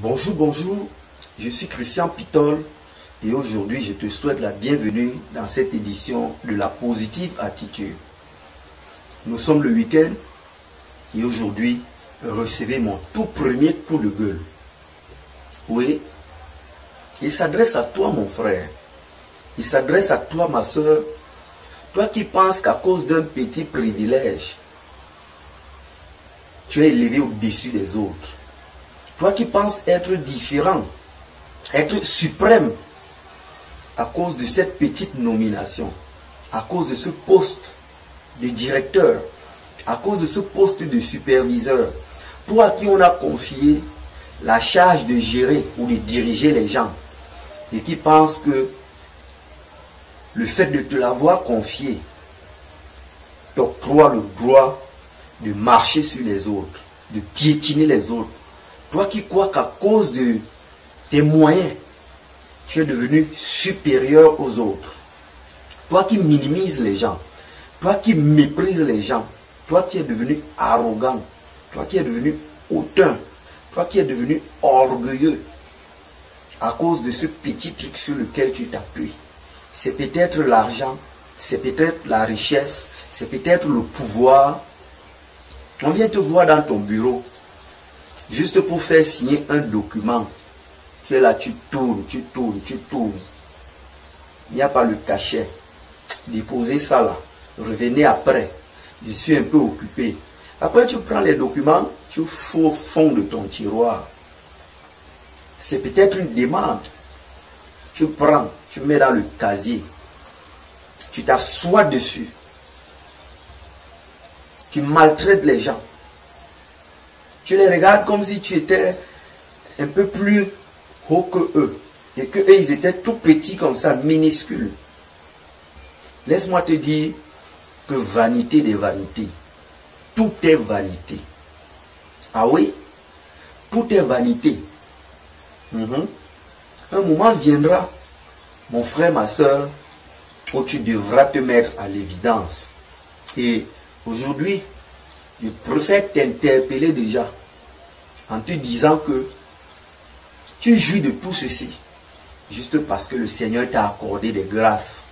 Bonjour, bonjour, je suis Christian Pitol et aujourd'hui je te souhaite la bienvenue dans cette édition de la positive attitude. Nous sommes le week-end et aujourd'hui, recevez mon tout premier coup de gueule. Oui, il s'adresse à toi mon frère, il s'adresse à toi ma soeur, toi qui penses qu'à cause d'un petit privilège, tu es élevé au-dessus des autres. Toi qui penses être différent, être suprême à cause de cette petite nomination, à cause de ce poste de directeur, à cause de ce poste de superviseur, toi à qui on a confié la charge de gérer ou de diriger les gens, et qui pense que le fait de te l'avoir confié t'octroie le droit de marcher sur les autres, de piétiner les autres. Toi qui crois qu'à cause de tes moyens, tu es devenu supérieur aux autres. Toi qui minimises les gens. Toi qui méprises les gens. Toi qui es devenu arrogant. Toi qui es devenu hautain. Toi qui es devenu orgueilleux. À cause de ce petit truc sur lequel tu t'appuies. C'est peut-être l'argent. C'est peut-être la richesse. C'est peut-être le pouvoir. On vient te voir dans ton bureau. Juste pour faire signer un document. Tu es là, tu tournes, tu tournes, tu tournes. Il n'y a pas le cachet. Déposez ça là. Revenez après. Je suis un peu occupé. Après, tu prends les documents, tu fous au fond de ton tiroir. C'est peut-être une demande. Tu prends, tu mets dans le casier. Tu t'assois dessus. Tu maltraites les gens. Tu les regardes comme si tu étais un peu plus haut que eux. Et que eux, ils étaient tout petits comme ça, minuscules. Laisse-moi te dire que vanité des vanités. Tout est vanité. Ah oui? Tout est vanité. Un moment viendra, mon frère, ma soeur, où tu devras te mettre à l'évidence. Et aujourd'hui, je préfère t'interpeller déjà en te disant que tu jouis de tout ceci juste parce que le Seigneur t'a accordé des grâces.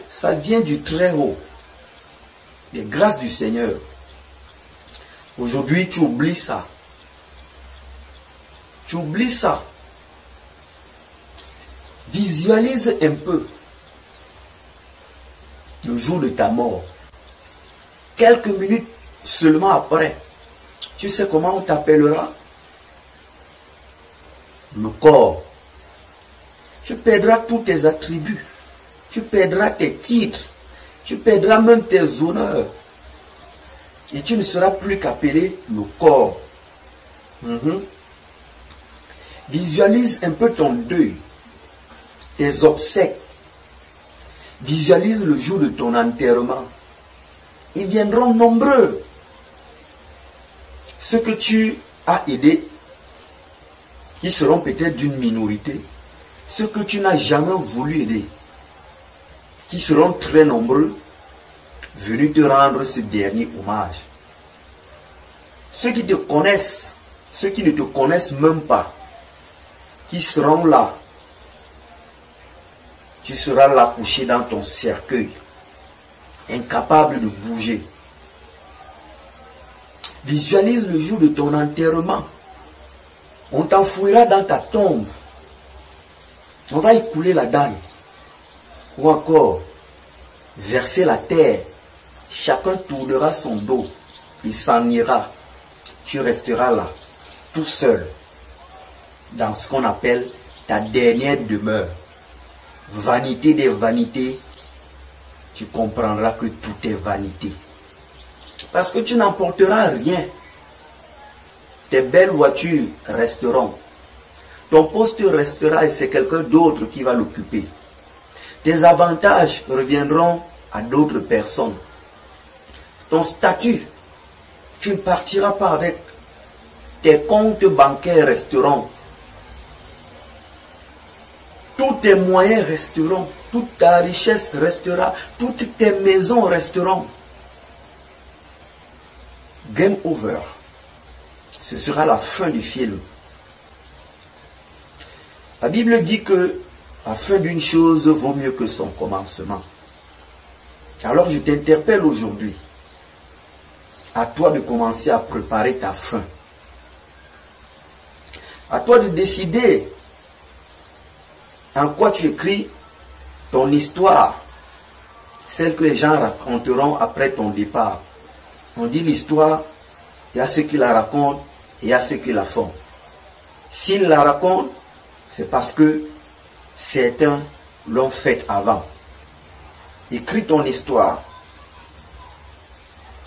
Ça vient du très haut. Des grâces du Seigneur. Aujourd'hui, tu oublies ça. Tu oublies ça. Visualise un peu le jour de ta mort. Quelques minutes seulement après, tu sais comment on t'appellera? Le corps. Tu perdras tous tes attributs. Tu perdras tes titres. Tu perdras même tes honneurs. Et tu ne seras plus qu'appelé le corps. Visualise un peu ton deuil. Tes obsèques. Visualise le jour de ton enterrement. Ils viendront nombreux. Ceux que tu as aidés, qui seront peut-être d'une minorité, ceux que tu n'as jamais voulu aider, qui seront très nombreux, venus te rendre ce dernier hommage. Ceux qui te connaissent, ceux qui ne te connaissent même pas, qui seront là. Tu seras là couché dans ton cercueil, incapable de bouger. Visualise le jour de ton enterrement. On t'enfouira dans ta tombe. On va y couler la dalle. Ou encore, verser la terre. Chacun tournera son dos. Il s'en ira. Tu resteras là, tout seul, dans ce qu'on appelle ta dernière demeure. Vanité des vanités, tu comprendras que tout est vanité. Parce que tu n'emporteras rien. Tes belles voitures resteront. Ton poste restera et c'est quelqu'un d'autre qui va l'occuper. Tes avantages reviendront à d'autres personnes. Ton statut, tu ne partiras pas avec. Tes comptes bancaires resteront. Tous tes moyens resteront. Toute ta richesse restera. Toutes tes maisons resteront. Game over. ce sera la fin du film. La Bible dit que la fin d'une chose vaut mieux que son commencement. Alors je t'interpelle aujourd'hui. À toi de commencer à préparer ta fin. À toi de décider en quoi tu écris ton histoire, celle que les gens raconteront après ton départ. On dit l'histoire, il y a ceux qui la racontent et il y a ceux qui la font. S'ils la racontent, c'est parce que certains l'ont faite avant. Écris ton histoire.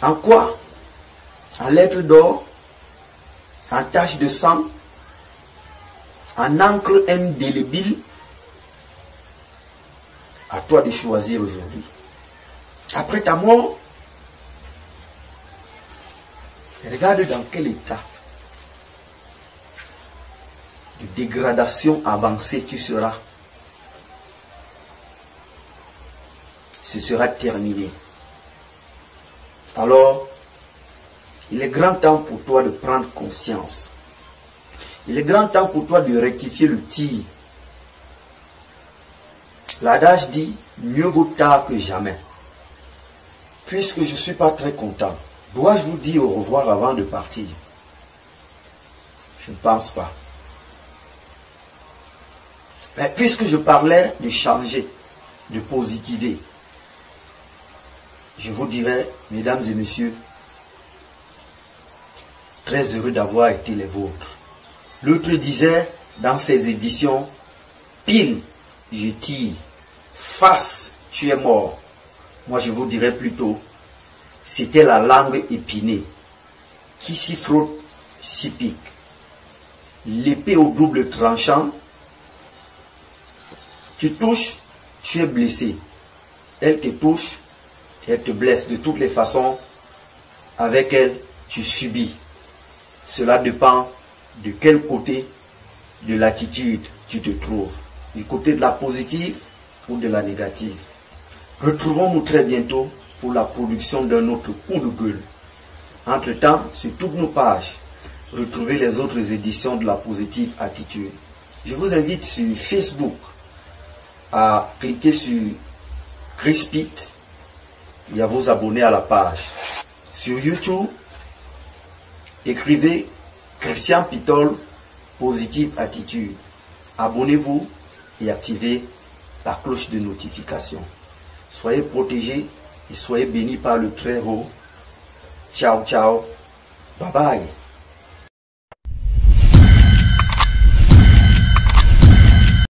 En quoi? En lettres d'or, en taches de sang, en encre indélébile. À toi de choisir aujourd'hui. Après ta mort, regarde dans quel état de dégradation avancée tu seras. Ce sera terminé. Alors, il est grand temps pour toi de prendre conscience. Il est grand temps pour toi de rectifier le tir. L'adage dit, mieux vaut tard que jamais. Puisque je ne suis pas très content, dois-je vous dire au revoir avant de partir? Je ne pense pas. Mais puisque je parlais de changer, de positiver, je vous dirais, mesdames et messieurs, très heureux d'avoir été les vôtres. L'autre disait dans ses éditions, pile, je tire, face, tu es mort. Moi je vous dirais plutôt, c'était la langue épinée, qui s'y frotte, s'y pique. L'épée au double tranchant, tu touches, tu es blessé. Elle te touche, elle te blesse. De toutes les façons, avec elle, tu subis. Cela dépend de quel côté de l'attitude tu te trouves. Du côté de la positive ou de la négative. Retrouvons-nous très bientôt pour la production d'un autre coup de gueule. Entre-temps, sur toutes nos pages, retrouvez les autres éditions de la positive attitude. Je vous invite sur Facebook à cliquer sur Crispit et à vous abonner à la page. Sur YouTube, écrivez Christian Pitol, positive attitude. Abonnez-vous et activez la cloche de notification. Soyez protégés et soyez bénis par le Très-Haut. Ciao, ciao. Bye bye.